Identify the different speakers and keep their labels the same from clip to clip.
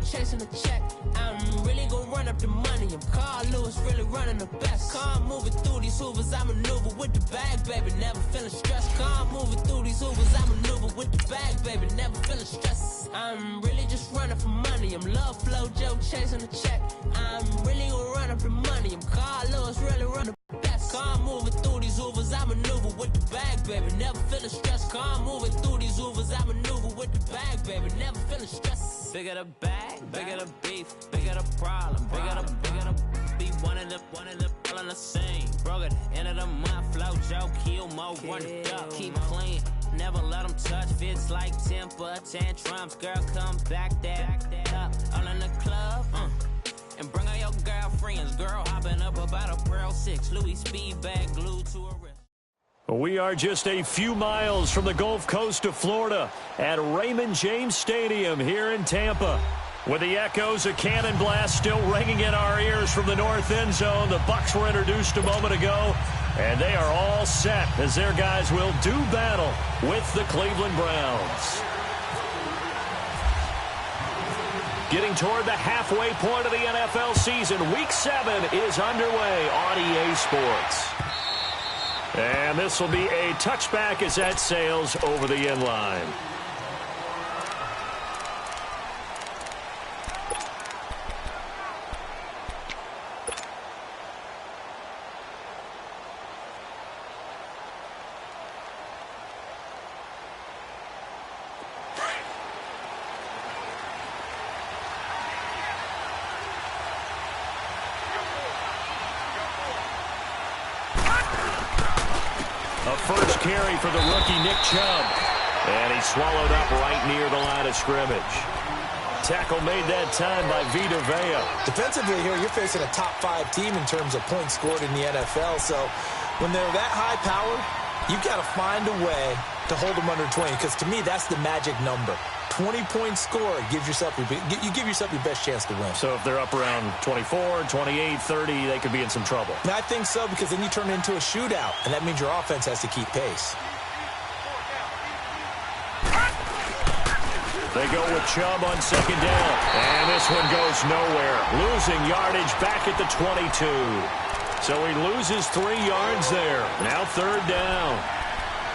Speaker 1: chasing the check. I'm really gonna run up the money. I'm Carl Lewis, really running the best. Calm moving through these hoovers, I maneuver with the bag, baby, never feeling stressed. Calm moving through these hoovers, I maneuver with the bag, baby, never feeling stressed. I'm really just running for money. I'm love flow, Joe chasing the check. I'm really gonna run up the money. I'm Carl Lewis, really running the best. Calm moving through these hoovers, I maneuver with the bag, baby, never feeling stressed. Calm moving through these hoovers, I maneuver with the bag, baby, never feeling stressed. Bigger the bag, bigger the beef, bigger the problem, bigger the be one of the all in the same. Broke at the end of the month, flow, Joe, kill, mo, run it up, keep clean. Never let them touch, fits like temper tantrums. Girl, come back that up, all in the club, and bring all your girlfriends. Girl, hopping up about a Pearl 6, Louis speed bag glued to her wrist.
Speaker 2: We are just a few miles from the Gulf Coast of Florida at Raymond James Stadium here in Tampa. With the echoes of cannon blast still ringing in our ears from the north end zone, the Bucs were introduced a moment ago, and they are all set as their guys will do battle with the Cleveland Browns. Getting toward the halfway point of the NFL season, Week 7 is underway on EA Sports. And this will be a touchback as that sails over the end line. First carry for the rookie Nick Chubb. And he's swallowed up right near the line of scrimmage. Tackle made that time by Vita Vea.
Speaker 3: Defensively here, you're facing a top 5 team in terms of points scored in the NFL. So when they're that high powered, you've got to find a way to hold them under 20. Because to me, that's the magic number. 20 points scored gives yourself you give yourself your best chance to win.
Speaker 2: So if they're up around 24, 28, 30, they could be in some trouble.
Speaker 3: And I think so, because then you turn it into a shootout, and that means your offense has to keep pace.
Speaker 2: They go with Chubb on second down. And this one goes nowhere. Losing yardage back at the 22. So he loses 3 yards there. Now third down.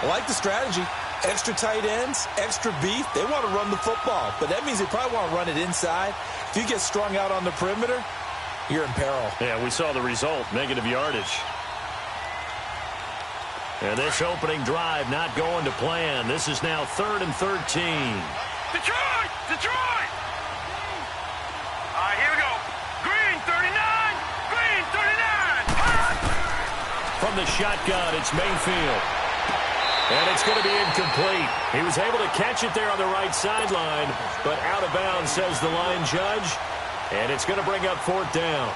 Speaker 3: I like the strategy. Extra tight ends, extra beef. They want to run the football, but that means they probably want to run it inside. If you get strung out on the perimeter, you're in peril.
Speaker 2: Yeah, we saw the result, negative yardage. And this opening drive not going to plan. This is now 3rd and 13.
Speaker 4: Detroit! Detroit! All right, here we go. Green, 39! Green, 39!
Speaker 2: From the shotgun, it's Mayfield. And it's going to be incomplete. He was able to catch it there on the right sideline, but out of bounds, says the line judge. And it's going to bring up 4th down.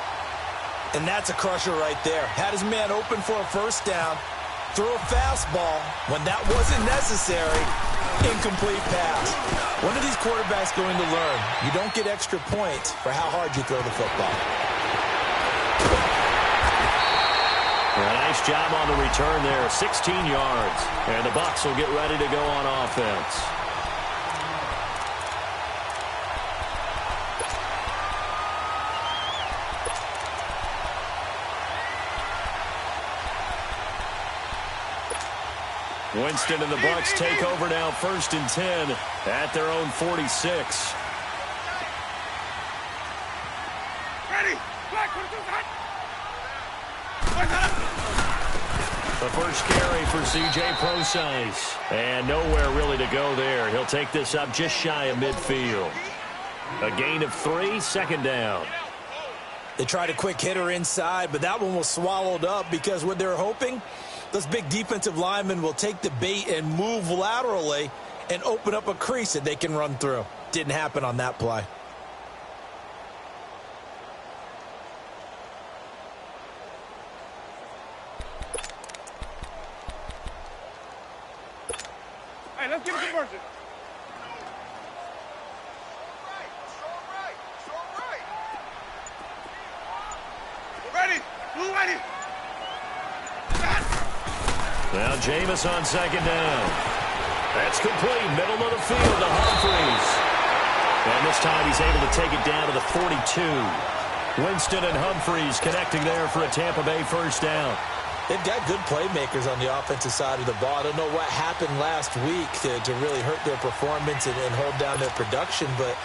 Speaker 3: And that's a crusher right there. Had his man open for a first down. Throw a fastball when that wasn't necessary. Incomplete pass. When are these quarterbacks going to learn? You don't get extra points for how hard you throw the football.
Speaker 2: A nice job on the return there, 16 yards. And the Bucs will get ready to go on offense. Winston and the Bucs take over now, 1st and 10 at their own 46.
Speaker 4: Ready! Black, hot!
Speaker 2: The first carry for C.J. Prosise. And nowhere really to go there. He'll take this up just shy of midfield. A gain of 3, 2nd down.
Speaker 3: They tried a quick hitter inside, but that one was swallowed up because what they're hoping, those big defensive linemen will take the bait and move laterally and open up a crease that they can run through. Didn't happen on that play.
Speaker 4: Hey, let's get a conversion. Ready? Blue ready.
Speaker 2: Now Jameis on 2nd down. That's complete. Middle of the field to Humphries. And this time he's able to take it down to the 42. Winston and Humphreys connecting there for a Tampa Bay first down.
Speaker 3: They've got good playmakers on the offensive side of the ball. I don't know what happened last week to really hurt their performance and hold down their production, but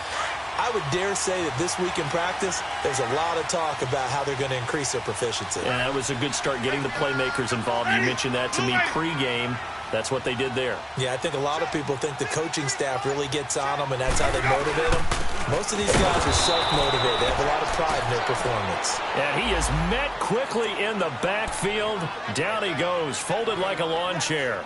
Speaker 3: I would dare say that this week in practice, there's a lot of talk about how they're going to increase their proficiency.
Speaker 2: And that was a good start getting the playmakers involved. You mentioned that to me pregame. That's what they did there.
Speaker 3: Yeah, I think a lot of people think the coaching staff really gets on them, and that's how they motivate them. Most of these guys are self-motivated. They have a lot of pride in their performance.
Speaker 2: And he is met quickly in the backfield. Down he goes, folded like a lawn chair.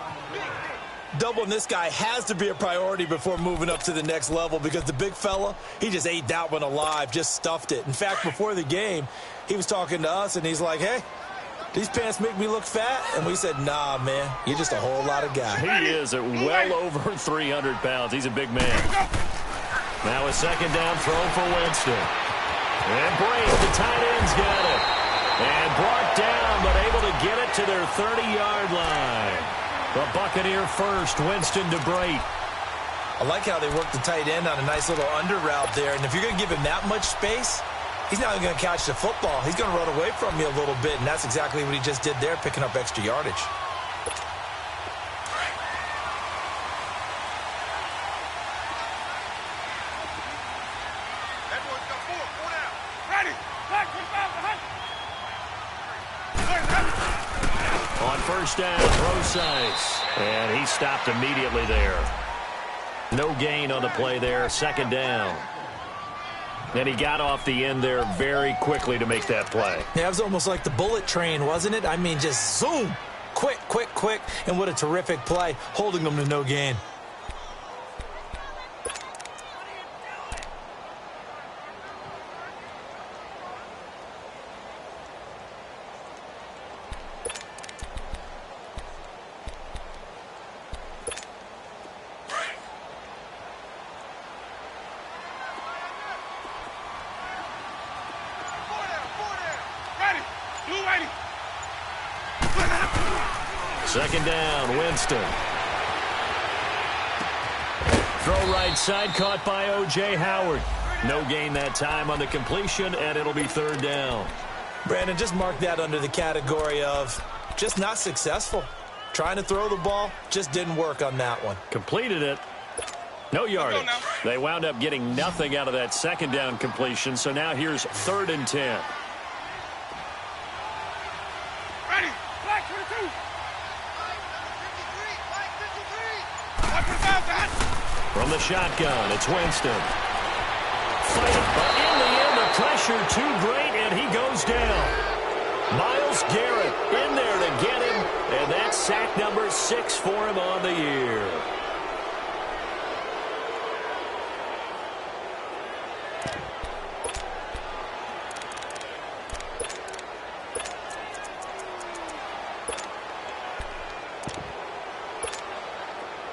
Speaker 3: Doubling this guy has to be a priority before moving up to the next level because the big fella, he just ate that one alive, just stuffed it. In fact, before the game, he was talking to us, and he's like, hey, these pants make me look fat? And we said, nah, man, you're just a whole lot of guy.
Speaker 2: He is at well over 300 pounds. He's a big man. Now a second down throw for Winston. And Brate, the tight end's got it. And brought down, but able to get it to their 30-yard line. The Buccaneer first, Winston to Brate.
Speaker 3: I like how they work the tight end on a nice little under route there. And if you're going to give him that much space, he's not going to catch the football. He's going to run away from you a little bit, and that's exactly what he just did there, picking up extra yardage.
Speaker 2: On first down, Rosize. And he stopped immediately there. No gain on the play there, second down. And he got off the end there very quickly to make that play.
Speaker 3: Yeah, it was almost like the bullet train, wasn't it? I mean, just zoom. Quick, quick, quick. And what a terrific play, holding them to no gain.
Speaker 2: Second down, Winston. Throw right side, caught by O.J. Howard. No gain that time on the completion, and it'll be third down.
Speaker 3: Brandon, just mark that under the category of just not successful. Trying to throw the ball, just didn't work on that one.
Speaker 2: Completed it. No yardage. They wound up getting nothing out of that second down completion, so now here's 3rd and 10.
Speaker 4: Ready, black 22.
Speaker 2: From the shotgun, it's Winston. Fight, but in the end, the pressure too great, and he goes down. Myles Garrett in there to get him, and that's sack number 6 for him on the year.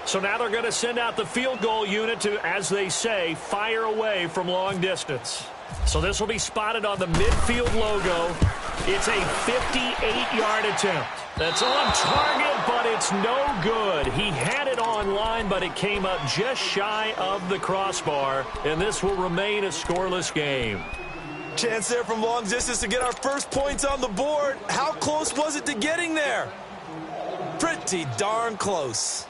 Speaker 2: So now they're going to send out the field goal unit to, as they say, fire away from long distance. So this will be spotted on the midfield logo. It's a 58-yard attempt. That's on target, but it's no good. He had it on line, but it came up just shy of the crossbar, and this will remain a scoreless game.
Speaker 3: Chance there from long distance to get our first points on the board. How close was it to getting there? Pretty darn close.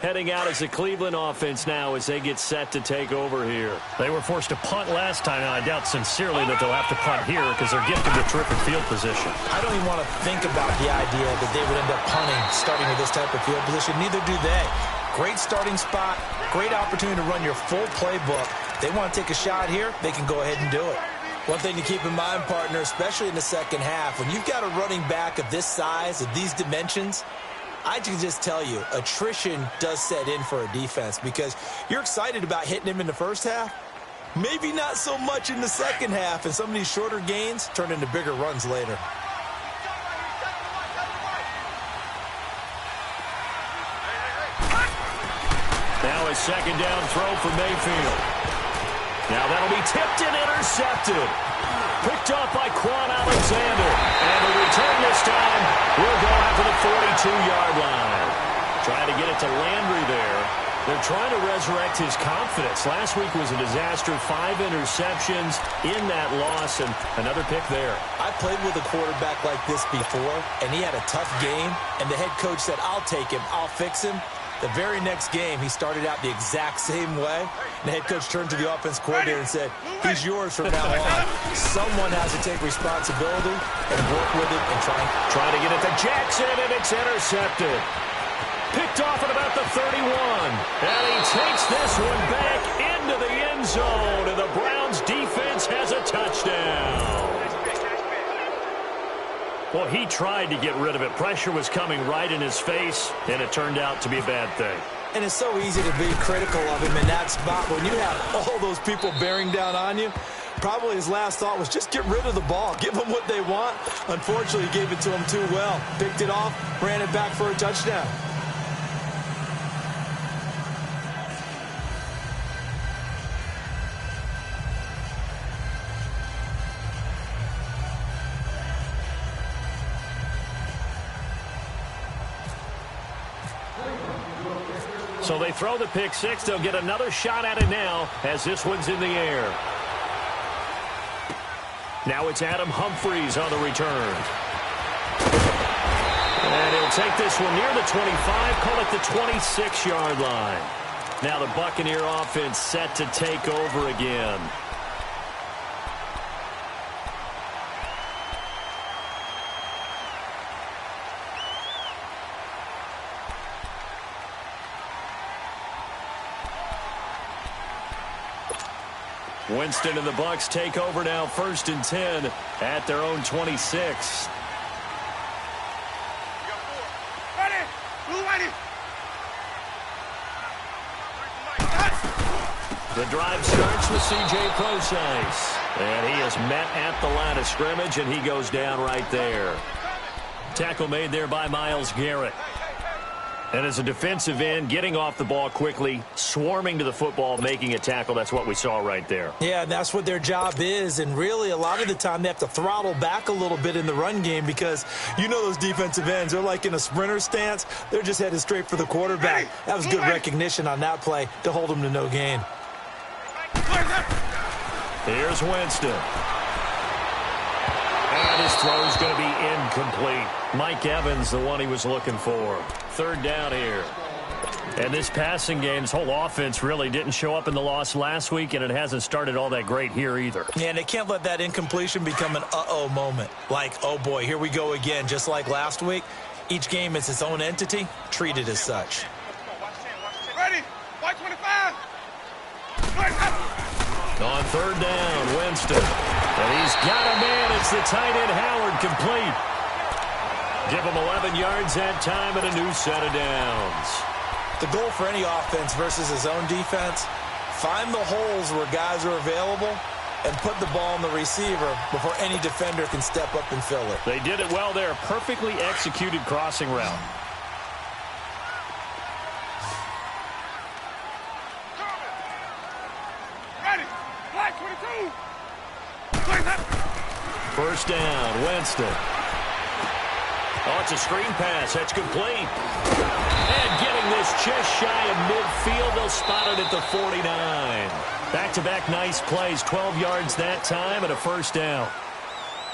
Speaker 2: Heading out as a Cleveland offense now as they get set to take over here. They were forced to punt last time, and I doubt sincerely that they'll have to punt here because they're gifted with terrific field position.
Speaker 3: I don't even want to think about the idea that they would end up punting starting with this type of field position. Neither do they. Great starting spot, great opportunity to run your full playbook. They want to take a shot here, they can go ahead and do it. One thing to keep in mind, partner, especially in the second half, when you've got a running back of this size, of these dimensions, I can just tell you, attrition does set in for a defense because you're excited about hitting him in the first half. Maybe not so much in the second half, and some of these shorter gains turn into bigger runs later.
Speaker 2: Now a second down throw for Mayfield. Now that'll be tipped and intercepted. Picked off by Quan Alexander. And the return this time will go out to the 42-yard line. Trying to get it to Landry there. They're trying to resurrect his confidence. Last week was a disaster. 5 interceptions in that loss, and another pick there.
Speaker 3: I played with a quarterback like this before, and he had a tough game, and the head coach said, I'll take him, I'll fix him. The very next game, he started out the exact same way. The head coach turned to the offense coordinator and said, he's yours from now on. Someone has to take responsibility and work with it and try to get it to Jackson, and it's intercepted. Picked off at about the 31. And he takes this one back into the end zone, and the Browns defense has a touchdown. Well, he tried to get rid of it. Pressure was coming right in his face, and it turned out to be a bad thing. And it's so easy to be critical of him in that spot. When you have all those people bearing down on you, probably his last thought was just get rid of the ball. Give them what they want. Unfortunately, he gave it to them too well. Picked it off, ran it back for a touchdown.
Speaker 2: So they throw the pick six. They'll get another shot at it now as this one's in the air. Now it's Adam Humphries on the return. And he'll take this one near the 25, call it the 26-yard line. Now the Buccaneer offense set to take over again. Winston and the Bucs take over now, 1st and 10 at their own 26.
Speaker 4: Ready? Blue ready.
Speaker 2: The drive starts with C.J. Prosise. And he is met at the line of scrimmage, and he goes down right there. Tackle made there by Myles Garrett. And as a defensive end, getting off the ball quickly, swarming to the football, making a tackle, that's what we saw right there.
Speaker 3: Yeah, and that's what their job is. And really, a lot of the time, they have to throttle back a little bit in the run game because you know those defensive ends, they're like in a sprinter stance. They're just headed straight for the quarterback. That was good recognition on that play to hold him to no gain.
Speaker 2: Here's Winston. And his throw's going to be incomplete. Mike Evans, the one he was looking for. 3rd down here. And this passing game's whole offense really didn't show up in the loss last week, and it hasn't started all that great here either.
Speaker 3: Yeah, and they can't let that incompletion become an uh-oh moment. Like, oh boy, here we go again, just like last week. Each game is its own entity, treated as such.
Speaker 4: Ready? White 25.
Speaker 2: On 3rd down, Winston. And he's got a man. It's the tight end, Howard, complete. Give him 11 yards that time and a new set of downs.
Speaker 3: The goal for any offense versus his own defense, find the holes where guys are available and put the ball on the receiver before any defender can step up and fill it.
Speaker 2: They did it well there. Perfectly executed crossing route.
Speaker 4: Ready? Black 22.
Speaker 2: 1st down, Winston. Oh, it's a screen pass. That's complete. And getting this just shy of midfield. They'll spot it at the 49. Back-to-back nice plays. 12 yards that time and a 1st down.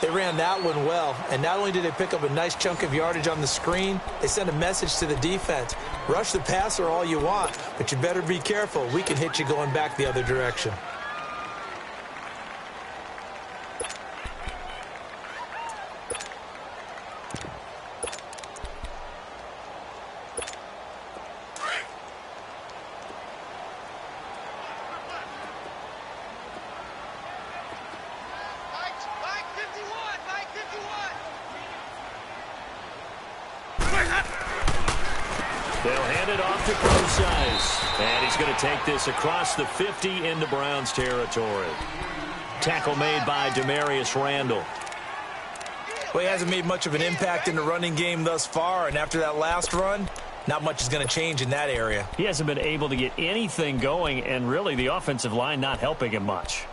Speaker 3: They ran that one well, and not only did they pick up a nice chunk of yardage on the screen, they sent a message to the defense. Rush the passer all you want, but you better be careful. We can hit you going back the other direction.
Speaker 2: They'll hand it off to Prosise. And he's going to take this across the 50 into Browns territory. Tackle made by Demarius Randall.
Speaker 3: Well, he hasn't made much of an impact in the running game thus far, and after that last run, not much is going to change in that area.
Speaker 2: He hasn't been able to get anything going, and really the offensive line not helping him much.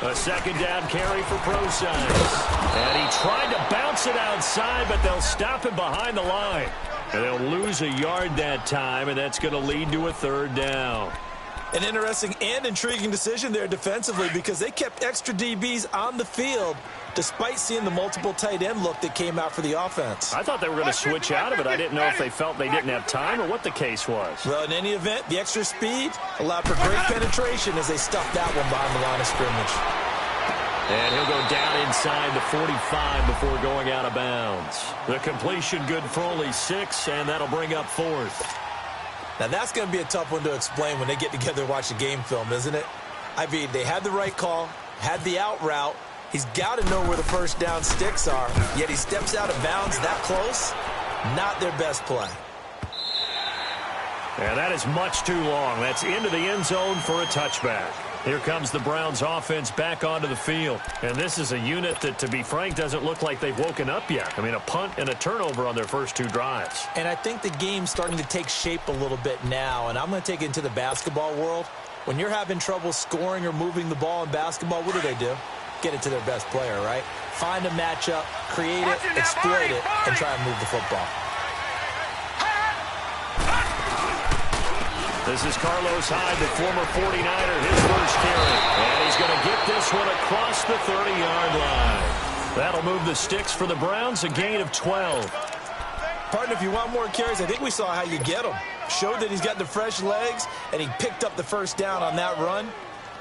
Speaker 2: A second down carry for Prosine. And he tried to bounce it outside, but they'll stop him behind the line. And they'll lose a yard that time, and that's going to lead to a third down.
Speaker 3: An interesting and intriguing decision there defensively because they kept extra DBs on the field despite seeing the multiple tight end look that came out for the offense.
Speaker 2: I thought they were going to switch out of it. I didn't know if they felt they didn't have time or what the case was.
Speaker 3: Well, in any event, the extra speed allowed for great penetration as they stuffed that one behind the line of scrimmage.
Speaker 2: And he'll go down inside the 45 before going out of bounds. The completion good for only 6, and that'll bring up 4th.
Speaker 3: Now, that's going to be a tough one to explain when they get together and watch the game film, isn't it? I mean, they had the right call, had the out route. He's got to know where the first down sticks are, yet he steps out of bounds that close. Not their best play.
Speaker 2: And that is much too long. That's into the end zone for a touchback. Here comes the Browns offense back onto the field. And this is a unit that, to be frank, doesn't look like they've woken up yet. I mean, a punt and a turnover on their first 2 drives.
Speaker 3: And I think the game's starting to take shape a little bit now. And I'm going to take it into the basketball world. When you're having trouble scoring or moving the ball in basketball, what do? Get it to their best player, right? Find a matchup, create it, exploit it, and try and move the football.
Speaker 2: This is Carlos Hyde, the former 49er, his first carry. And he's going to get this one across the 30-yard line. That'll move the sticks for the Browns, a gain of 12.
Speaker 3: Partner, if you want more carries, I think we saw how you get them. Showed that he's got the fresh legs, and he picked up the first down on that run.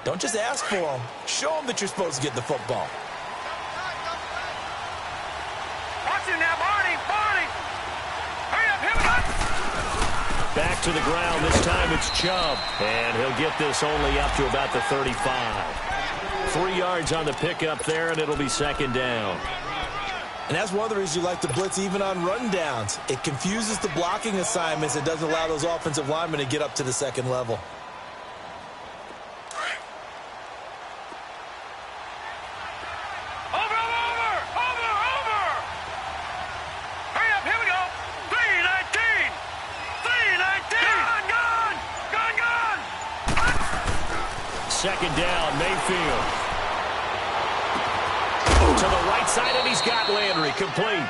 Speaker 3: Don't just ask for them. Show them that you're supposed to get the football.
Speaker 4: Watch it now, Barney! Hurry up, hit it up!
Speaker 2: Back to the ground. This time it's Chubb. And he'll get this only up to about the 35. 3 yards on the pickup there, and it'll be second down.
Speaker 3: And that's one of the reasons you like to blitz even on rundowns. It confuses the blocking assignments. It doesn't allow those offensive linemen to get up to the second level.
Speaker 2: Second down, Mayfield. To the right side, and he's got Landry complete.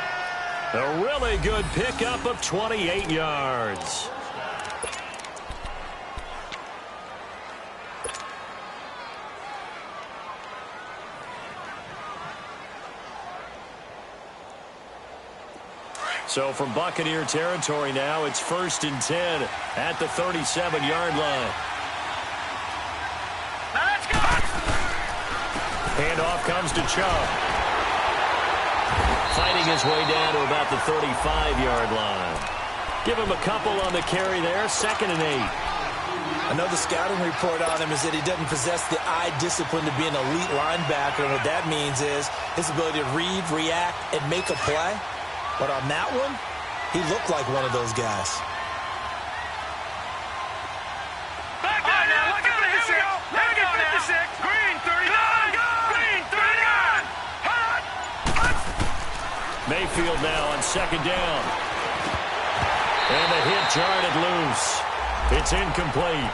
Speaker 2: A really good pickup of 28 yards. So from Buccaneer territory now, it's 1st and 10 at the 37-yard line. Handoff comes to Chubb. Fighting his way down to about the 35-yard line. Give him a couple on the carry there. 2nd and 8.
Speaker 3: I know the scouting report on him is that he doesn't possess the eye discipline to be an elite linebacker. And what that means is his ability to read, react, and make a play. But on that one, he looked like one of those guys.
Speaker 2: Mayfield now on 2nd down. And the hit jarred it loose. It's incomplete.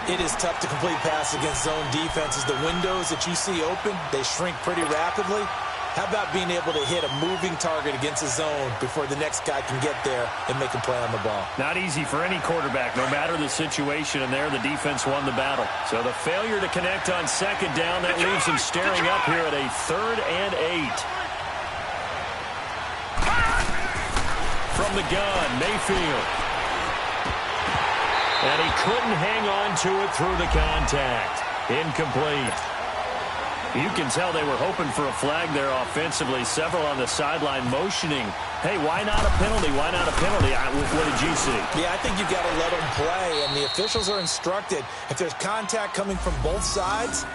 Speaker 3: It is tough to complete passes against zone defenses. The windows that you see open, they shrink pretty rapidly. How about being able to hit a moving target against a zone before the next guy can get there and make a play on the ball?
Speaker 2: Not easy for any quarterback, no matter the situation, and there the defense won the battle. So the failure to connect on 2nd down, that leaves him staring up here at a 3rd and 8. From the gun, Mayfield. And he couldn't hang on to it through the contact. Incomplete. You can tell they were hoping for a flag there offensively. Several on the sideline motioning, hey, why not a penalty? Why not a penalty? What did you see?
Speaker 3: Yeah, I think you've got to let them play, and the officials are instructed. If there's contact coming from both sides,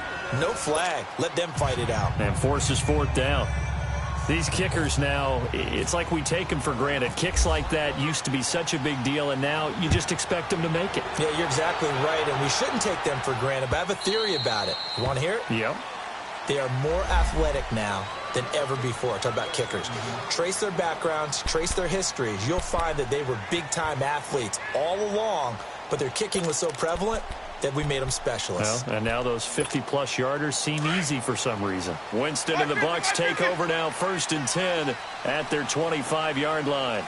Speaker 3: no flag. Let them fight it out.
Speaker 2: And forces 4th down. These kickers now, it's like we take them for granted. Kicks like that used to be such a big deal, and now you just expect them to make it.
Speaker 3: Yeah, you're exactly right, and we shouldn't take them for granted, but I have a theory about it. You want to hear it?
Speaker 2: Yep.
Speaker 3: They are more athletic now than ever before. Talk about kickers. Trace their backgrounds, trace their histories. You'll find that they were big-time athletes all along, but their kicking was so prevalent, that we made them specialists.
Speaker 2: Well, and now those 50-plus yarders seem easy for some reason. Winston and the Bucs take over now, 1st and 10 at their 25-yard line.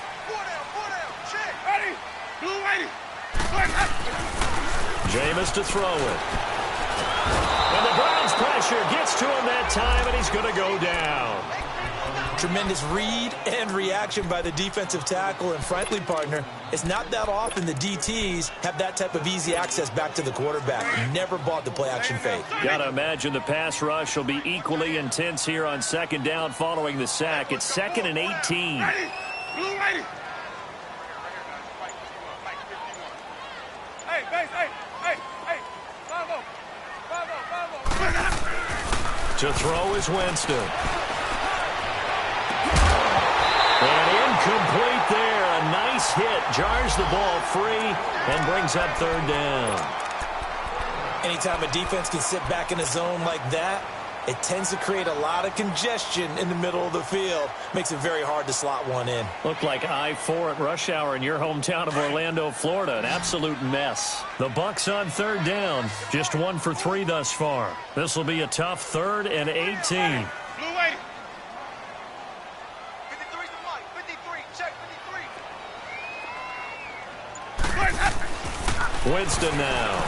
Speaker 2: Jameis to throw it. And the Browns pressure gets to him that time, and he's going to go down.
Speaker 3: Tremendous read and reaction by the defensive tackle, and frankly, partner, it's not that often the DTs have that type of easy access back to the quarterback. Never bought the play-action fake.
Speaker 2: Got to imagine the pass rush will be equally intense here on 2nd down following the sack. It's 2nd and 18. To throw is Winston. And incomplete there. A nice hit. Jars the ball free and brings up 3rd down.
Speaker 3: Anytime a defense can sit back in a zone like that, it tends to create a lot of congestion in the middle of the field. Makes it very hard to slot one in.
Speaker 2: Looked like I-4 at rush hour in your hometown of Orlando, Florida. An absolute mess. The Bucs on 3rd down. Just 1 for 3 thus far. This will be a tough 3rd and 18. Winston now.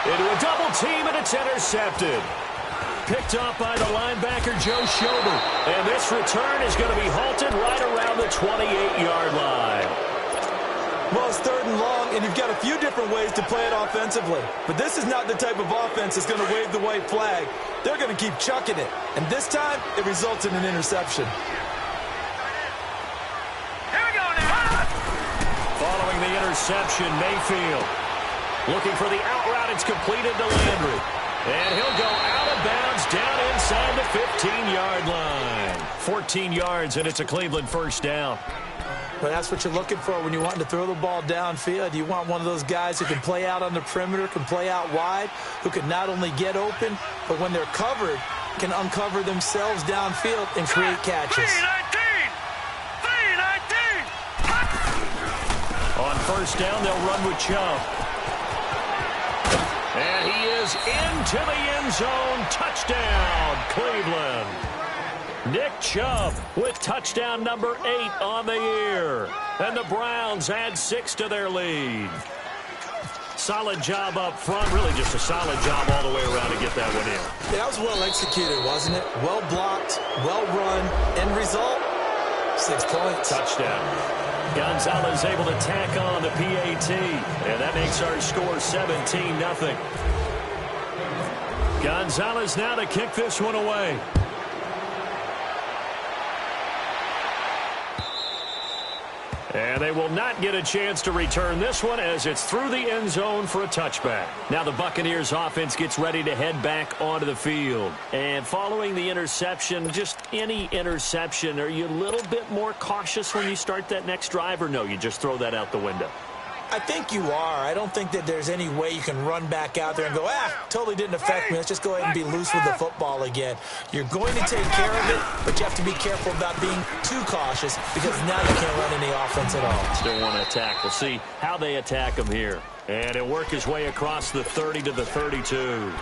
Speaker 2: Into a double team, and it's intercepted. Picked up by the linebacker, Joe Schobert. And this return is going to be halted right around the 28-yard line.
Speaker 3: Well, it's 3rd and long, and you've got a few different ways to play it offensively. But this is not the type of offense that's going to wave the white flag. They're going to keep chucking it. And this time, it results in an interception.
Speaker 2: Following the interception, Mayfield looking for the out route. It's completed to Landry. And he'll go out of bounds down inside the 15-yard line. 14 yards, and it's a Cleveland 1st down.
Speaker 3: But that's what you're looking for when you want to throw the ball downfield. You want one of those guys who can play out on the perimeter, can play out wide, who can not only get open, but when they're covered, can uncover themselves downfield and create catches.
Speaker 2: On 1st down, they'll run with Chubb. And he is into the end zone. Touchdown, Cleveland. Nick Chubb with touchdown number 8 on the year. And the Browns add 6 to their lead. Solid job up front. Really just a solid job all the way around to get that one in.
Speaker 3: Yeah, that was well executed, wasn't it? Well blocked, well run. End result, 6 points.
Speaker 2: Touchdown. Gonzalez able to tack on the PAT, and that makes our score 17-0. Gonzalez now to kick this one away. And they will not get a chance to return this one as it's through the end zone for a touchback. Now the Buccaneers offense gets ready to head back onto the field. And following the interception, just any interception, are you a little bit more cautious when you start that next drive, or no, you just throw that out the window?
Speaker 3: I think you are. I don't think that there's any way you can run back out there and go, totally didn't affect me. Let's just go ahead and be loose with the football again. You're going to take care of it, but you have to be careful about being too cautious because now you can't run any offense at all.
Speaker 2: Still want to attack. We'll see how they attack him here. And he'll work his way across the 30 to the 32.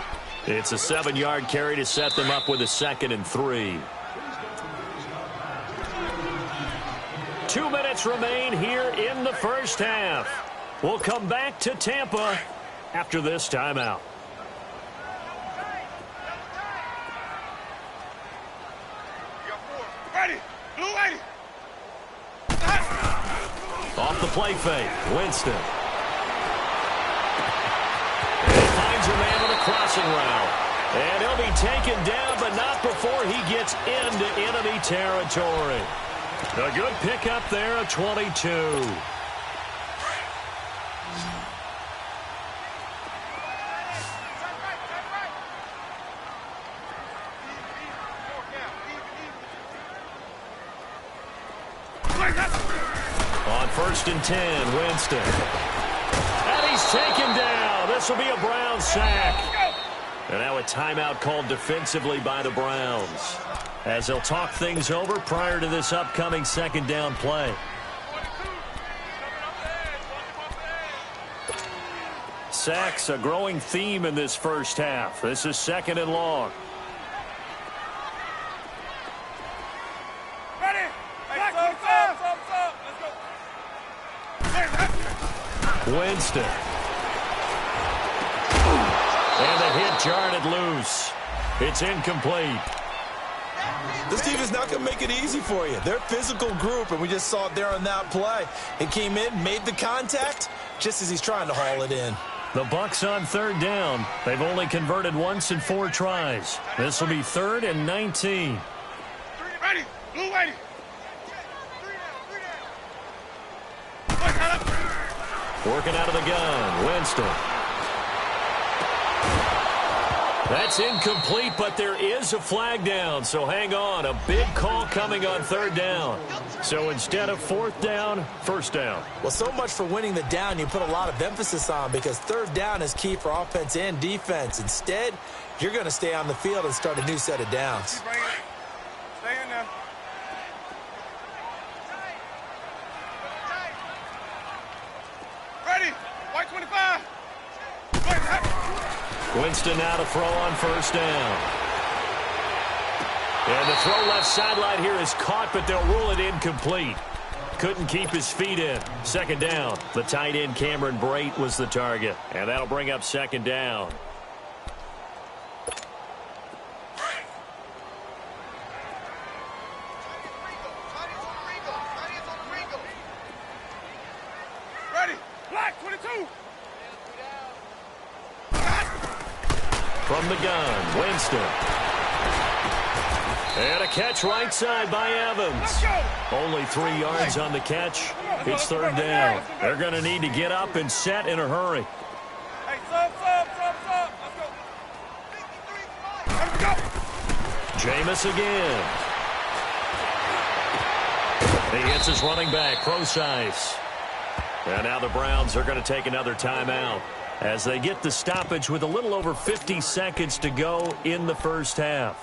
Speaker 2: It's a 7-yard carry to set them up with a 2nd and 3. 2 minutes remain here in the 1st half. We'll come back to Tampa after this timeout. Off the play fake, Winston. And he finds a man with a crossing route. And he'll be taken down, but not before he gets into enemy territory. A good pickup there at 22. On 1st and 10, Winston. And he's taken down. This will be a Browns sack. And now a timeout called defensively by the Browns, as they'll talk things over prior to this upcoming 2nd down play. sacks, a growing theme in this first half. This is 2nd and long.
Speaker 4: Ready? Let's go.
Speaker 2: Winston. And the hit jarred loose. It's incomplete.
Speaker 3: This team is not going to make it easy for you. They're a physical group, and we just saw it there on that play. It came in, made the contact, just as he's trying to haul it in.
Speaker 2: The Bucks on 3rd down. They've only converted once in 4 tries. This will be 3rd and 19.
Speaker 4: Ready? Blue ready.
Speaker 2: Working out of the gun. Winston. That's incomplete, but there is a flag down, so hang on. A big call coming on 3rd down. So instead of 4th down, 1st down.
Speaker 3: Well, so much for winning the down you put a lot of emphasis on, because 3rd down is key for offense and defense. Instead, you're going to stay on the field and start a new set of downs.
Speaker 4: Stay in there. Ready? White 25.
Speaker 2: Winston now to throw on 1st down. And the throw left sideline here is caught, but they'll rule it incomplete. Couldn't keep his feet in. 2nd down. The tight end Cameron Brate was the target. And that'll bring up 2nd down.
Speaker 4: Ready? Black 22.
Speaker 2: From the gun, Winston. And a catch right side by Evans. Only 3 yards on the catch. It's 3rd down. They're going to need to get up and set in a hurry.
Speaker 4: Hey, sub. Let's go.
Speaker 2: Jameis again. He hits his running back, Procise. And now the Browns are going to take another timeout as they get the stoppage with a little over 50 seconds to go in the first half.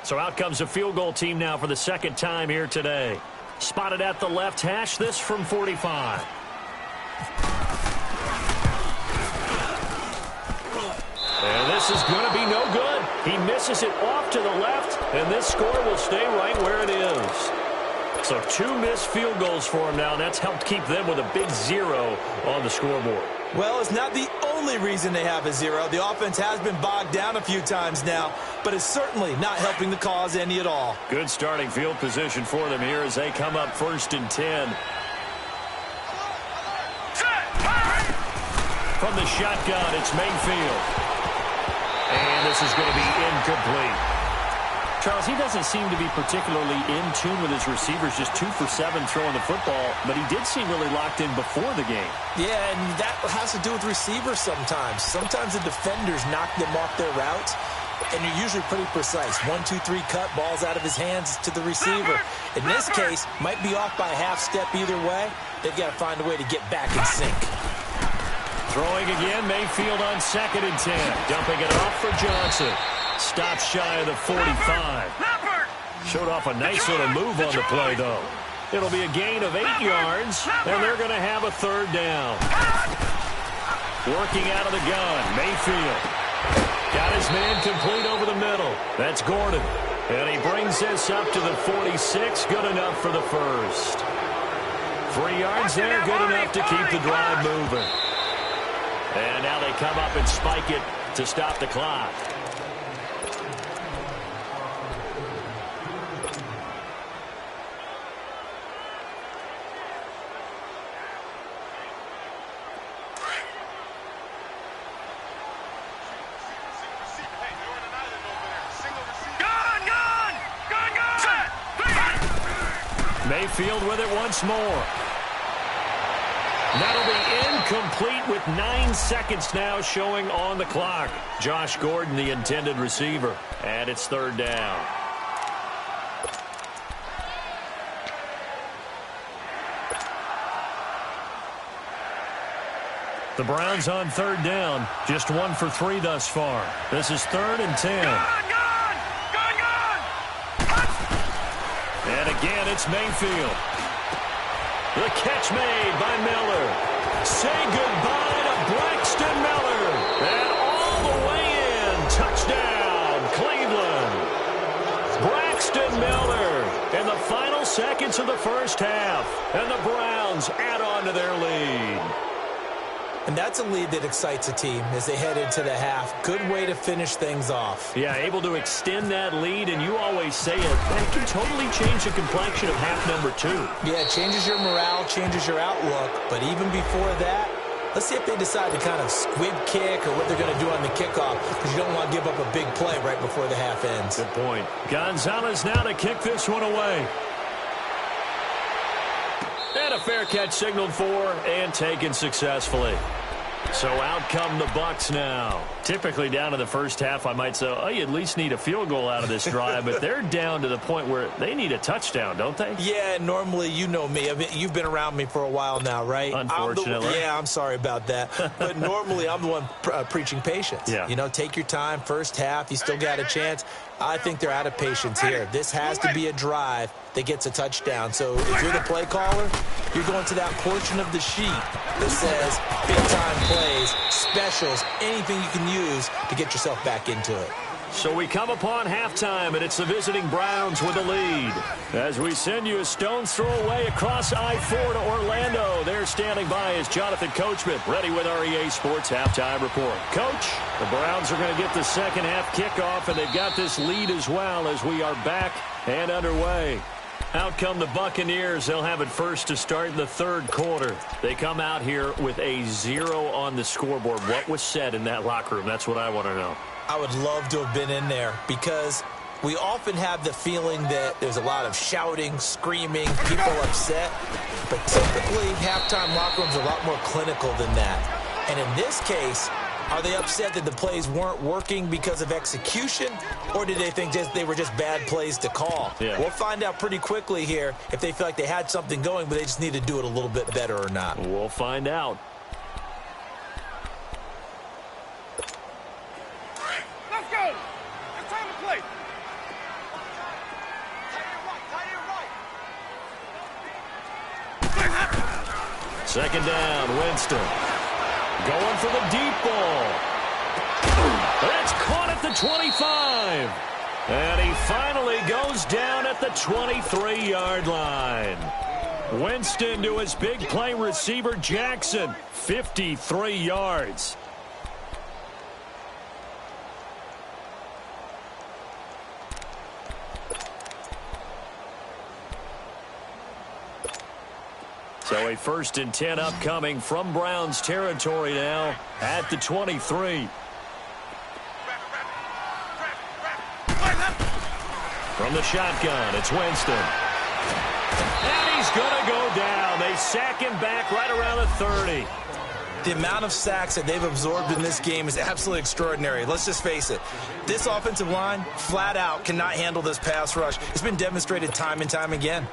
Speaker 2: So out comes a field goal team now for the 2nd time here today. Spotted at the left hash, this from 45. And this is going to be no good. He misses it off to the left, and this score will stay right where it is. So 2 missed field goals for him now, and that's helped keep them with a big 0 on the scoreboard.
Speaker 3: Well, it's not the only reason they have a 0. The offense has been bogged down a few times now, but it's certainly not helping the cause any at all.
Speaker 2: Good starting field position for them here as they come up 1st and 10. From the shotgun, it's Mayfield. And this is going to be incomplete. Charles, he doesn't seem to be particularly in tune with his receivers, just 2 for 7 throwing the football, but he did seem really locked in before the game.
Speaker 3: Yeah, and that has to do with receivers sometimes. Sometimes the defenders knock them off their routes, and they're usually pretty precise. 1, 2, 3 cut, balls out of his hands to the receiver. In this case, might be off by a half step either way. They've got to find a way to get back in sync.
Speaker 2: Throwing again, Mayfield on 2nd and 10. Dumping it off for Johnson. Stops shy of the 45. Showed off a nice little move on the play, though. It'll be a gain of 8 yards, and they're going to have a 3rd down. Working out of the gun, Mayfield. Got his man complete over the middle. That's Gordon. And he brings this up to the 46. Good enough for the first. 3 yards there, good enough to keep the drive moving. And now they come up and spike it to stop the clock. Mayfield with it once more. That'll be incomplete with 9 seconds now showing on the clock. Josh Gordon, the intended receiver, and it's 3rd down. The Browns on 3rd down, just 1 for 3 thus far. This is 3rd and 10. And again, it's Mayfield. The catch made by Miller. Say goodbye to Braxton Miller. And all the way in. Touchdown, Cleveland. Braxton Miller in the final seconds of the first half. And the Browns add on to their lead.
Speaker 3: And that's a lead that excites a team as they head into the half. Good way to finish things off.
Speaker 2: Yeah, able to extend that lead, and you always say it, that can totally change the complexion of half number 2.
Speaker 3: Yeah, it changes your morale, changes your outlook. But even before that, let's see if they decide to kind of squib kick or what they're going to do on the kickoff, because you don't want to give up a big play right before the half ends.
Speaker 2: Good point. Gonzalez now to kick this one away. And a fair catch signaled for and taken successfully. So out come the Bucs now. Typically down in the first half, I might say, oh, you at least need a field goal out of this drive, but they're down to the point where they need a touchdown, don't they?
Speaker 3: Yeah, normally, you know me. I mean, you've been around me for a while now, right?
Speaker 2: Unfortunately.
Speaker 3: I'm sorry about that. But normally, I'm the one preaching patience.
Speaker 2: Yeah.
Speaker 3: You know, take your time. First half, you still got a chance. I think they're out of patience here. This has to be a drive that gets a touchdown. So if you're the play caller, you're going to that portion of the sheet that says big-time plays, specials, anything you can use to get yourself back into it.
Speaker 2: So we come upon halftime, and it's the visiting Browns with the lead. As we send you a stone's throw away across I-4 to Orlando. There standing by is Jonathan Coachman, ready with our EA Sports Halftime Report. Coach, the Browns are going to get the second half kickoff, and they've got this lead as well as we are back and underway. Out come the Buccaneers. They'll have it first to start in the third quarter. They come out here with a 0 on the scoreboard. What was said in that locker room? That's what I want to know.
Speaker 3: I would love to have been in there because we often have the feeling that there's a lot of shouting, screaming, people upset. But typically, halftime locker rooms are a lot more clinical than that. And in this case, are they upset that the plays weren't working because of execution, or did they think they were just bad plays to call?
Speaker 2: Yeah.
Speaker 3: We'll find out pretty quickly here if they feel like they had something going, but they just need to do it a little bit better or not.
Speaker 2: We'll find out.
Speaker 4: Let's go. It's time to play.
Speaker 2: Second down, Winston. Going for the deep ball. That's caught at the 25. And he finally goes down at the 23-yard line. Winston to his big play receiver, Jackson. 53 yards. So a 1st and 10 upcoming from Browns territory now at the 23. From the shotgun, it's Winston. And he's going to go down. They sack him back right around the 30.
Speaker 3: The amount of sacks that they've absorbed in this game is absolutely extraordinary. Let's just face it. This offensive line, flat out, cannot handle this pass rush. It's been demonstrated time and time again.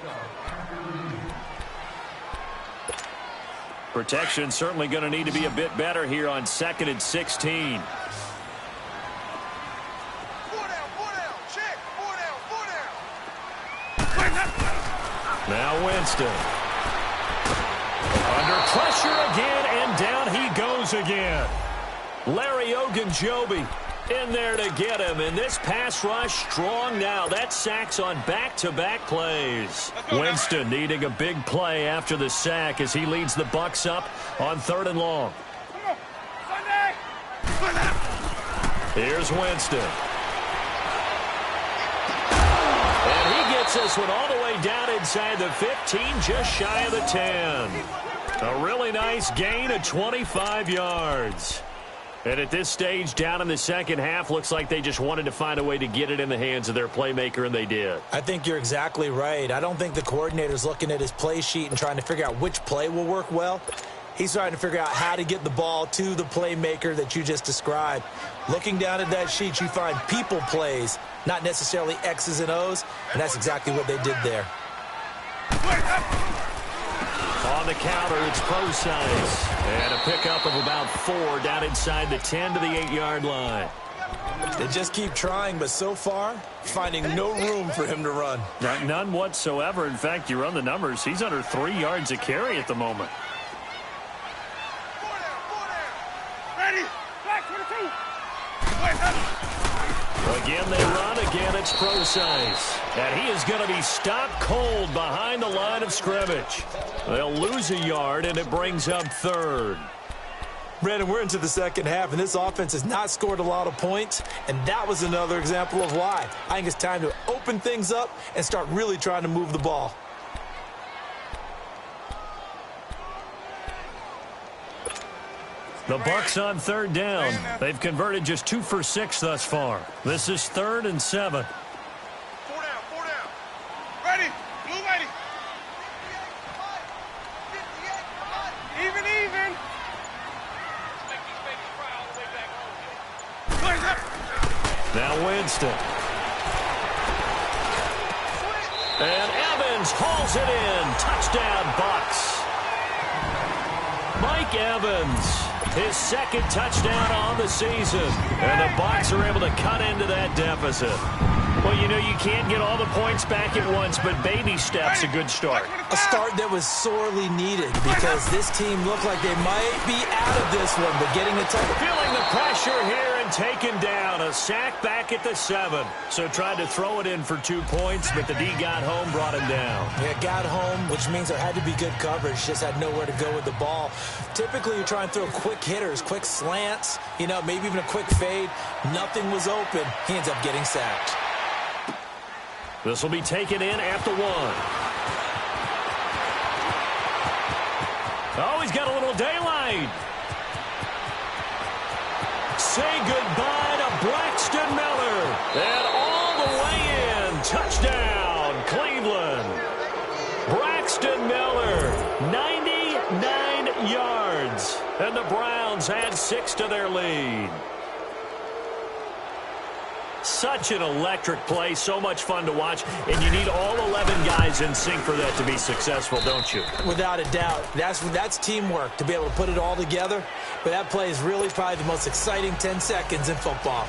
Speaker 2: Protection certainly going to need to be a bit better here on 2nd and 16. Now Winston. Under pressure again, and down he goes again. Larry Ogunjobi in there to get him, and this pass rush strong now. That sacks on back-to-back plays. Winston needing a big play after the sack as he leads the Bucs up on 3rd and long. Here's Winston. And he gets this one all the way down inside the 15, just shy of the 10. A really nice gain of 25 yards. And at this stage, down in the second half, looks like they just wanted to find a way to get it in the hands of their playmaker, and they did.
Speaker 3: I think you're exactly right. I don't think the coordinator's looking at his play sheet and trying to figure out which play will work well. He's trying to figure out how to get the ball to the playmaker that you just described. Looking down at that sheet, you find people plays, not necessarily X's and O's, and that's exactly what they did there.
Speaker 2: On the counter, it's Procise. And a pickup of about 4 down inside the 10 to the 8-yard line.
Speaker 3: They just keep trying, but so far, finding no room for him to run.
Speaker 2: None whatsoever. In fact, you run the numbers. He's under 3 yards a carry at the moment.
Speaker 4: Ready? Back 22.
Speaker 2: Again, they run. Again, it's Procise. And he is going to be stopped cold behind the line of scrimmage. They'll lose a yard, and it brings up third.
Speaker 3: Brandon, we're into the second half, and this offense has not scored a lot of points, and that was another example of why. I think it's time to open things up and start really trying to move the ball.
Speaker 2: The Bucs on third down. They've converted just 2 for 6 thus far. This is 3rd and 7.
Speaker 4: 4 down. Ready? Blue lady. Even.
Speaker 2: Now Winston. And Evans hauls it in. Touchdown, Bucs. Mike Evans. His second touchdown on the season. And the Bucs are able to cut into that deficit. Well, you know, you can't get all the points back at once, but baby steps a good start.
Speaker 3: A start that was sorely needed because this team looked like they might be out of this one, but getting it tough.
Speaker 2: Feeling the pressure here and taken down. A sack back at the 7. So tried to throw it in for 2 points, but the D got home, brought him down.
Speaker 3: Yeah, got home, which means there had to be good coverage. Just had nowhere to go with the ball. Typically, you try and throw quick hitters, quick slants, you know, maybe even a quick fade. Nothing was open. He ends up getting sacked.
Speaker 2: This will be taken in at the 1. Oh, he's got a little daylight. Say goodbye to Braxton Miller. And all the way in. Touchdown, Cleveland. Braxton Miller, 99 yards. And the Browns add 6 to their lead. Such an electric play, so much fun to watch, and you need all 11 guys in sync for that to be successful, don't you?
Speaker 3: Without a doubt. That's teamwork, to be able to put it all together. But that play is really probably the most exciting 10 seconds in football.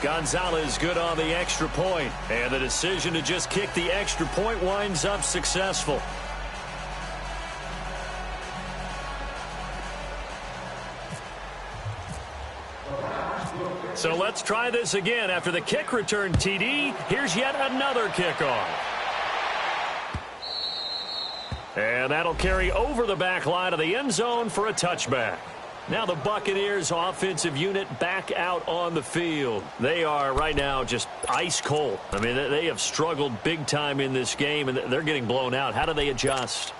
Speaker 2: Gonzalez good on the extra point, and the decision to just kick the extra point winds up successful. So let's try this again. After the kick return TD, here's yet another kickoff. And that'll carry over the back line of the end zone for a touchback. Now the Buccaneers offensive unit back out on the field. They are right now just ice cold. I mean, they have struggled big time in this game, and they're getting blown out. How do they adjust?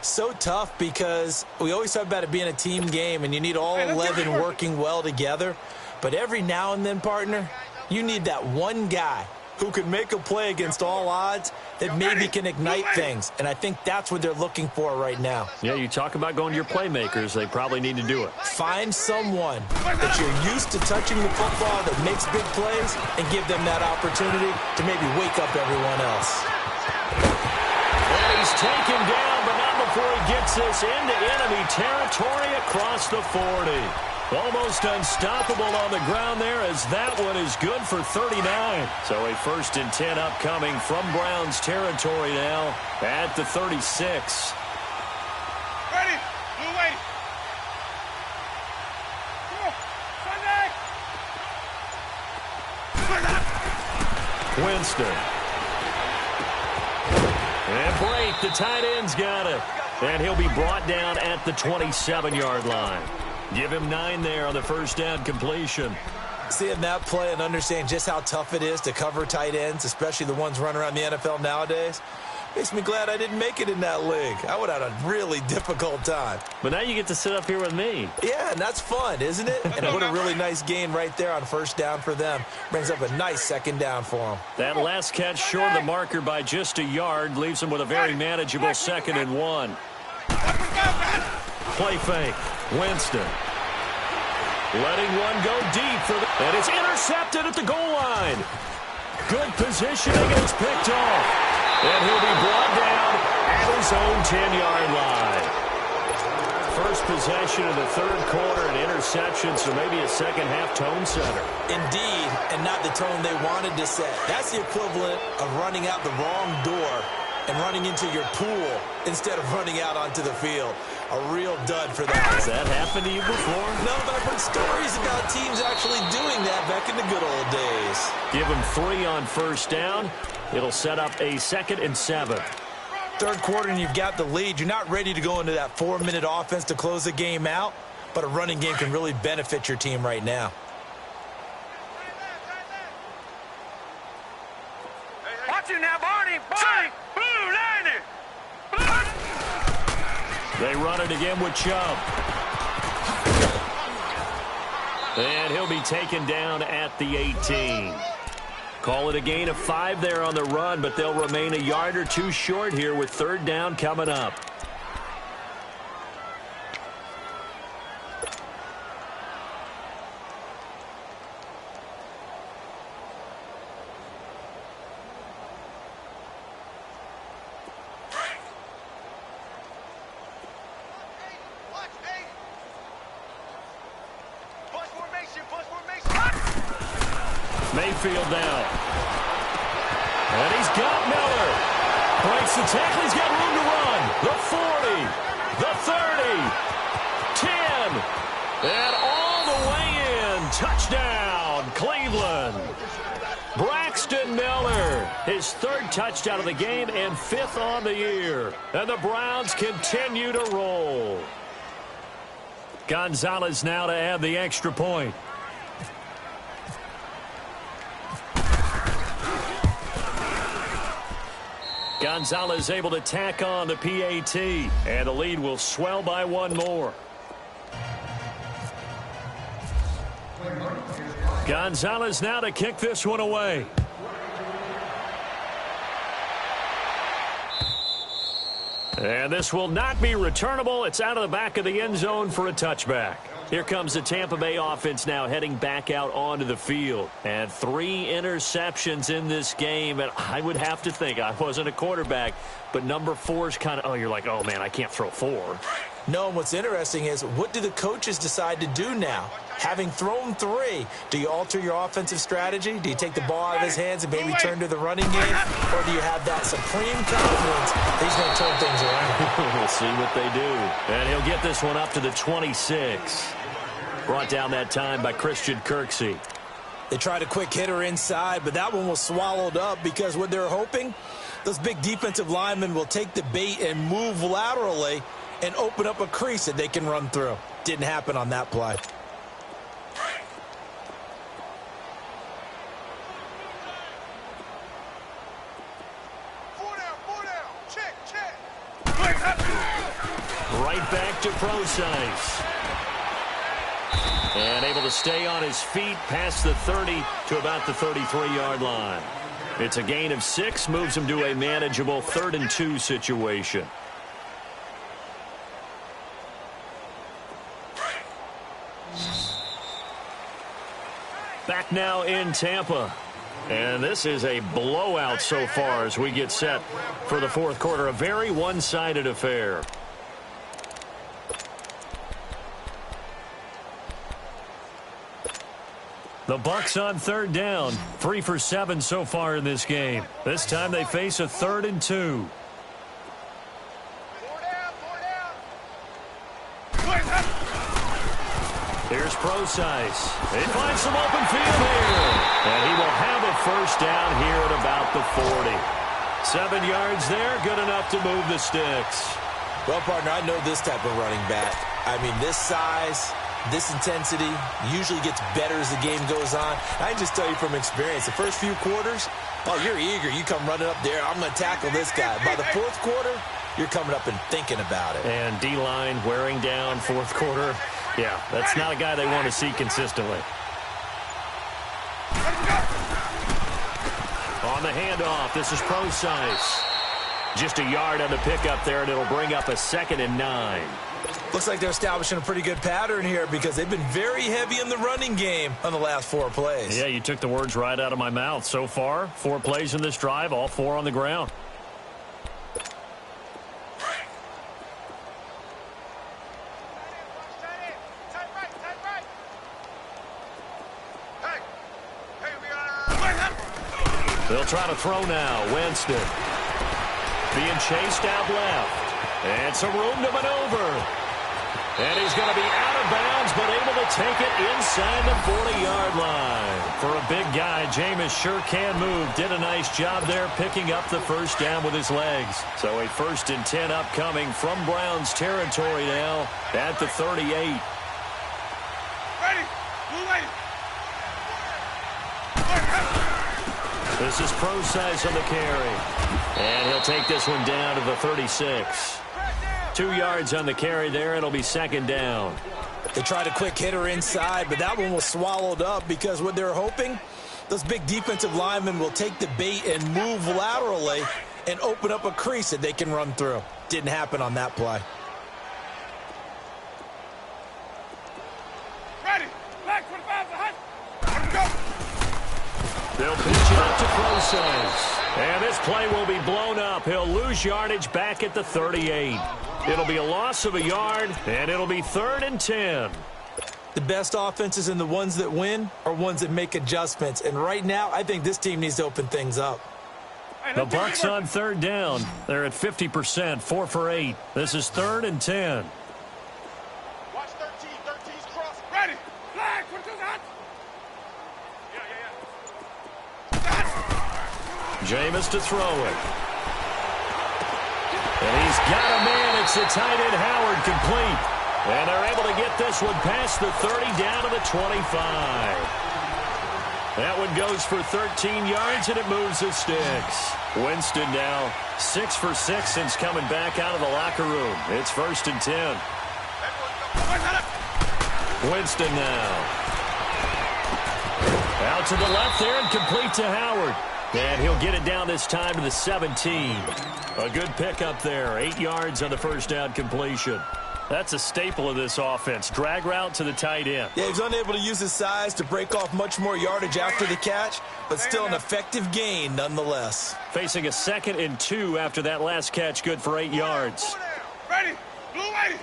Speaker 3: So tough because we always talk about it being a team game, and you need all 11 working well together. But every now and then, partner, you need that one guy who can make a play against all odds that maybe can ignite things. And I think that's what they're looking for right now.
Speaker 2: Yeah, you talk about going to your playmakers. They probably need to do it.
Speaker 3: Find someone that you're used to touching the football that makes big plays and give them that opportunity to maybe wake up everyone else.
Speaker 2: And he's taken down, but not before he gets this into enemy territory across the 40. Almost unstoppable on the ground there as that one is good for 39. So a 1st and 10 upcoming from Browns territory now at the 36.
Speaker 4: Ready? Blue lady. Come on. Sunday.
Speaker 2: Winston. And Blake, the tight end's got it. And he'll be brought down at the 27-yard line. Give him 9 there on the first down completion.
Speaker 3: Seeing that play and understanding just how tough it is to cover tight ends, especially the ones running around the NFL nowadays, makes me glad I didn't make it in that league. I would have had a really difficult time.
Speaker 2: But now you get to sit up here with me.
Speaker 3: Yeah, and that's fun, isn't it? And what a really nice gain right there on first down for them. Brings up a nice second down for them.
Speaker 2: That last catch short of the marker by just a yard leaves them with a very manageable 2nd and 1. Play fake. Winston. Letting one go deep for the... And it's intercepted at the goal line. Good positioning, and it's picked off. And he'll be brought down at his own 10-yard line. first possession of the third quarter, an interception, so maybe a second-half tone setter.
Speaker 3: Indeed, and not the tone they wanted to set. That's the equivalent of running out the wrong door and running into your pool instead of running out onto the field. A real dud for that.
Speaker 2: Has that happened to you before?
Speaker 3: No, but I've heard stories about teams actually doing that back in the good old days.
Speaker 2: Give them 3 on first down. It'll set up a 2nd and 7.
Speaker 3: Third quarter and you've got the lead. You're not ready to go into that 4-minute offense to close the game out, but a running game can really benefit your team right now.
Speaker 4: Watch you now, Barney! Barney! Blue, Landy!
Speaker 2: They run it again with Chubb. And he'll be taken down at the 18. Call it a gain of 5 there on the run, but they'll remain a yard or 2 short here with third down coming up. Mayfield now. And he's got Miller. Breaks the tackle. He's got room to run. The 40. The 30. 10. And all the way in. Touchdown, Cleveland. Braxton Miller. His 3rd touchdown of the game and 5th on the year. And the Browns continue to roll. Gonzalez now to add the extra point. Gonzalez able to tack on the PAT, and the lead will swell by 1 more. Gonzalez now to kick this one away. And this will not be returnable. It's out of the back of the end zone for a touchback. Here comes the Tampa Bay offense now heading back out onto the field. And 3 interceptions in this game. And I would have to think, I wasn't a quarterback, but number 4 is kind of, you're like, oh, man, I can't throw 4.
Speaker 3: No, and what's interesting is, what do the coaches decide to do now? Having thrown 3, do you alter your offensive strategy? Do you take the ball out of his hands and maybe turn to the running game? Or do you have that supreme confidence that he's going to turn things around?
Speaker 2: We'll see what they do. And he'll get this one up to the 26. Brought down that time by Christian Kirksey.
Speaker 3: They tried a quick hitter inside, but that one was swallowed up because what they're hoping, those big defensive linemen will take the bait and move laterally and open up a crease that they can run through. Didn't happen on that play.
Speaker 2: Right back to Procise. And able to stay on his feet past the 30 to about the 33-yard line. It's a gain of 6, moves him to a manageable 3rd and 2 situation. Back now in Tampa. And this is a blowout so far as we get set for the 4th quarter. A very one-sided affair. The Bucs on 3rd down. 3 for 7 so far in this game. This time they face a 3rd and 2. Here's Procise. He finds some open field here. And he will have a first down here at about the 40. 7 yards there, good enough to move the sticks.
Speaker 3: Well, partner, I know this type of running back. I mean, this size, this intensity usually gets better as the game goes on. I can just tell you from experience, the first few quarters, oh, you're eager. You come running up there, I'm going to tackle this guy. By the 4th quarter, you're coming up and thinking about it.
Speaker 2: And D-line wearing down 4th quarter. Yeah, that's not a guy they want to see consistently. On the handoff, this is Procise. Just a yard on the pickup there, and it'll bring up a 2nd and 9.
Speaker 3: Looks like they're establishing a pretty good pattern here because they've been very heavy in the running game on the last 4 plays.
Speaker 2: Yeah, you took the words right out of my mouth. So far, 4 plays in this drive, all 4 on the ground. They'll try to throw now. Winston being chased out left. And some room to maneuver. And he's going to be out of bounds, but able to take it inside the 40-yard line. For a big guy, Jameis sure can move. Did a nice job there picking up the first down with his legs. So a 1st and 10 upcoming from Browns territory now at the 38.
Speaker 4: Ready. Blue lady.
Speaker 2: This is Procise on the carry. And he'll take this one down to the 36. 2 yards on the carry there. It'll be 2nd down.
Speaker 3: They tried a quick hitter inside, but that one was swallowed up because what they're hoping, those big defensive linemen will take the bait and move laterally and open up a crease that they can run through. Didn't happen on that play.
Speaker 4: Ready. Black 25 to hunt. Let's go.
Speaker 2: They'll pitch it up to Procise. And this play will be blown up. He'll lose yardage back at the 38. It'll be a loss of a yard, and it'll be 3rd and 10.
Speaker 3: The best offenses and the ones that win are ones that make adjustments. And right now, I think this team needs to open things up.
Speaker 2: The Bucs on 3rd down. They're at 50%, 4 for 8. This is 3rd and 10.
Speaker 4: Watch 13. 13's cross. Ready. Flag. 22's hot. Yeah.
Speaker 2: Jameis to throw it. And he's got a man. It's the tight end Howard complete. And they're able to get this one past the 30 down to the 25. That one goes for 13 yards, and it moves the sticks. Winston now 6 for 6 since coming back out of the locker room. It's 1st and 10. Winston now. Out to the left there and complete to Howard. And he'll get it down this time to the 17. A good pickup there. 8 yards on the first down completion. That's a staple of this offense. Drag route to the tight end.
Speaker 3: Yeah, he's unable to use his size to break off much more yardage after the catch, but still an effective gain nonetheless.
Speaker 2: Facing a 2nd and 2 after that last catch. Good for 8 yards.
Speaker 4: Ready. Blue lady.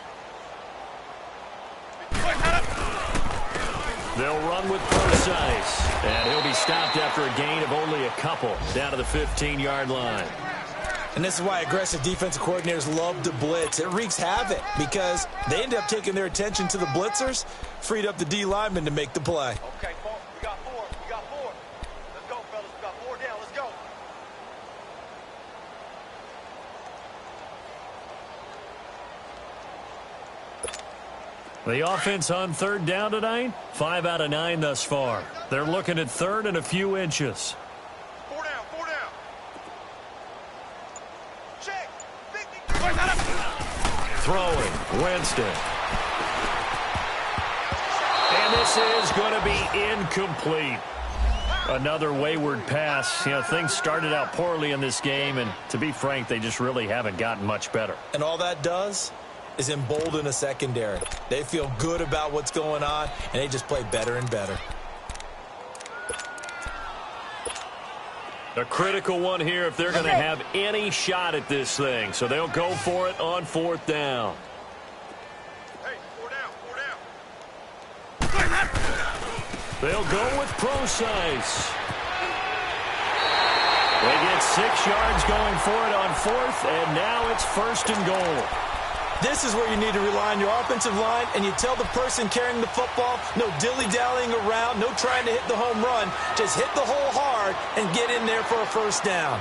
Speaker 2: They'll run with Procise. And he'll be stopped after a gain of only a couple. Down to the 15-yard line.
Speaker 3: And this is why aggressive defensive coordinators love to blitz. It wreaks havoc because they end up taking their attention to the blitzers, freed up the D lineman to make the play.
Speaker 4: Okay, folks, we got 4. We got 4. Let's go, fellas. We got 4 down. Let's go.
Speaker 2: The offense on 3rd down tonight, 5 out of 9 thus far. They're looking at 3rd and a few inches.
Speaker 4: 4 down. 4 down. Check.
Speaker 2: Throwing, Winston. And this is going to be incomplete. Another wayward pass. You know, things started out poorly in this game, and to be frank, they just really haven't gotten much better.
Speaker 3: And all that does is embolden a secondary. They feel good about what's going on, and they just play better and better.
Speaker 2: A critical one here if they're going to have any shot at this thing. So they'll go for it on 4th down.
Speaker 4: Hey, 4 down.
Speaker 2: They'll go with Procise. They get 6 yards going for it on 4th, and now it's 1st and goal.
Speaker 3: This is where you need to rely on your offensive line, and you tell the person carrying the football, no dilly-dallying around, no trying to hit the home run. Just hit the hole hard and get in there for a 1st down.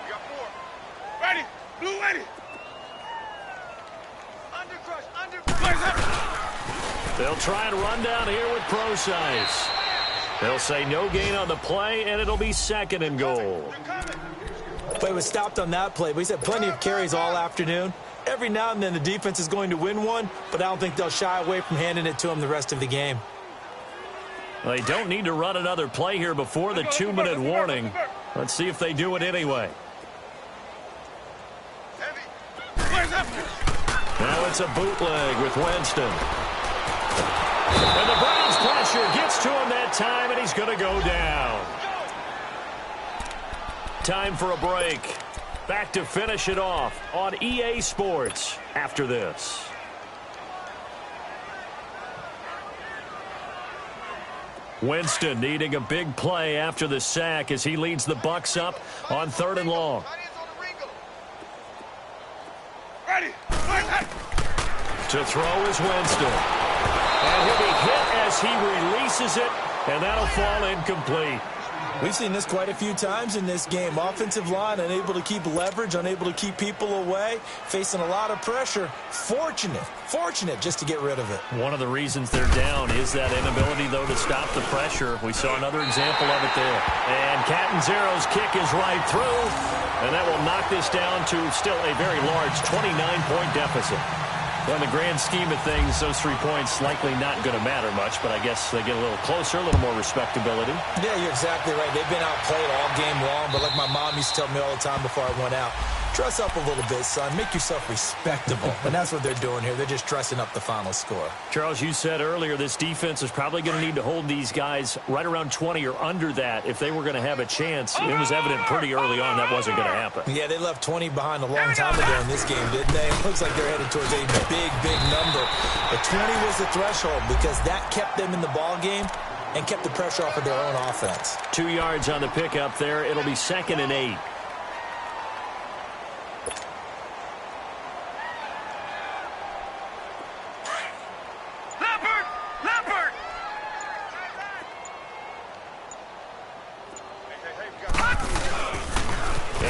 Speaker 4: We got 4. Ready. Blue lady. Undercrush.
Speaker 2: They'll try and run down here with Procise. They'll say no gain on the play, and it'll be 2nd and goal.
Speaker 3: Play was stopped on that play, but he's had plenty of carries all afternoon. Every now and then the defense is going to win one, but I don't think they'll shy away from handing it to him the rest of the game.
Speaker 2: They don't need to run another play here before the 2-minute warning. Let's see if they do it anyway. Now it's a bootleg with Winston. And the Browns pressure gets to him that time, and he's going to go down. Time for a break. Back to finish it off on EA Sports after this. Winston needing a big play after the sack as he leads the Bucs up on 3rd and long.
Speaker 4: Ready.
Speaker 2: To throw is Winston. And he'll be hit as he releases it, and that'll fall incomplete.
Speaker 3: We've seen this quite a few times in this game. Offensive line unable to keep leverage, unable to keep people away, facing a lot of pressure. Fortunate just to get rid of it.
Speaker 2: One of the reasons they're down is that inability, though, to stop the pressure. We saw another example of it there. And Catanzaro's kick is right through, and that will knock this down to still a very large 29-point deficit. Well, in the grand scheme of things, those 3 points likely not going to matter much, but I guess they get a little closer, a little more respectability.
Speaker 3: Yeah, you're exactly right. They've been outplayed all game long, but like my mom used to tell me all the time before I went out, dress up a little bit, son. Make yourself respectable. And that's what they're doing here. They're just dressing up the final score.
Speaker 2: Charles, you said earlier this defense is probably going to need to hold these guys right around 20 or under that if they were going to have a chance. It was evident pretty early on that wasn't going to happen.
Speaker 3: Yeah, they left 20 behind a long time ago in this game, didn't they? It looks like they're headed towards a big number. But 20 was the threshold because that kept them in the ball game and kept the pressure off of their own offense. 2
Speaker 2: yards on the pickup there. It'll be 2nd and 8.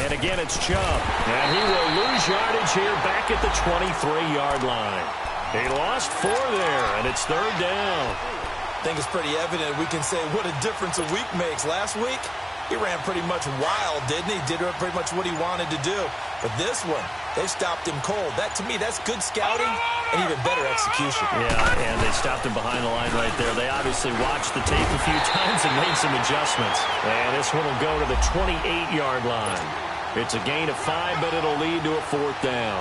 Speaker 2: And again, it's Chubb. And he will lose yardage here back at the 23-yard line. He lost 4 there, and it's 3rd down.
Speaker 3: I think it's pretty evident we can say what a difference a week makes. Last week, he ran pretty much wild, didn't he? Did pretty much what he wanted to do. But this one, they stopped him cold. That, to me, that's good scouting and even better execution.
Speaker 2: Yeah, and they stopped him behind the line right there. They obviously watched the tape a few times and made some adjustments. And this one will go to the 28-yard line. It's a gain of 5, but it'll lead to a 4th down.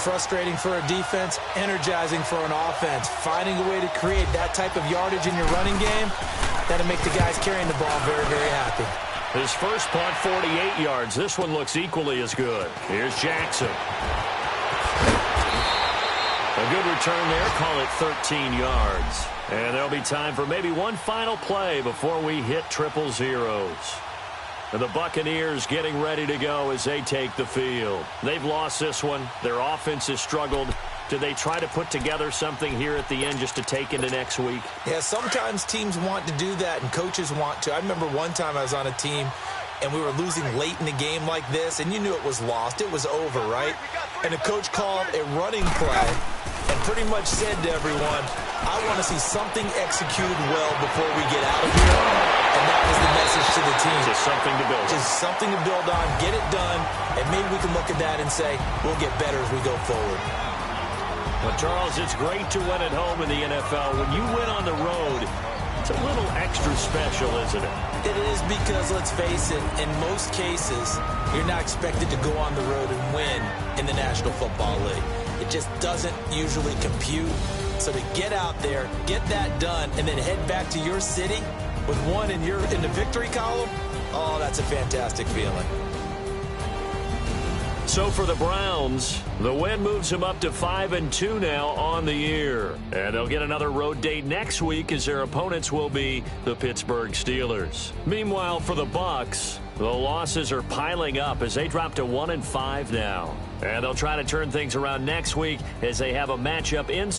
Speaker 3: Frustrating for a defense, energizing for an offense. Finding a way to create that type of yardage in your running game, that'll make the guys carrying the ball very, very happy.
Speaker 2: His first punt, 48 yards. This one looks equally as good. Here's Jackson. A good return there. Call it 13 yards. And there'll be time for maybe one final play before we hit 000. And the Buccaneers getting ready to go as they take the field. They've lost this one. Their offense has struggled. Do they try to put together something here at the end just to take into next week?
Speaker 3: Yeah, sometimes teams want to do that and coaches want to. I remember one time I was on a team and we were losing late in the game like this, and you knew it was lost. It was over, right? And the coach called a running play and pretty much said to everyone, I want to see something executed well before we get out of here. And that was the message to the team.
Speaker 2: Just something to build on.
Speaker 3: Just something to build on, get it done, and maybe we can look at that and say, we'll get better as we go forward.
Speaker 2: Well, Charles, it's great to win at home in the NFL. When you win on the road, it's a little extra special, isn't it?
Speaker 3: It is because, let's face it, in most cases, you're not expected to go on the road and win in the National Football League. It just doesn't usually compute. So to get out there, get that done, and then head back to your city with one in the victory column, oh, that's a fantastic feeling.
Speaker 2: So for the Browns, the win moves them up to 5-2 now on the year. And they'll get another road date next week as their opponents will be the Pittsburgh Steelers. Meanwhile, for the Bucs, the losses are piling up as they drop to 1-5 now. And they'll try to turn things around next week as they have a matchup in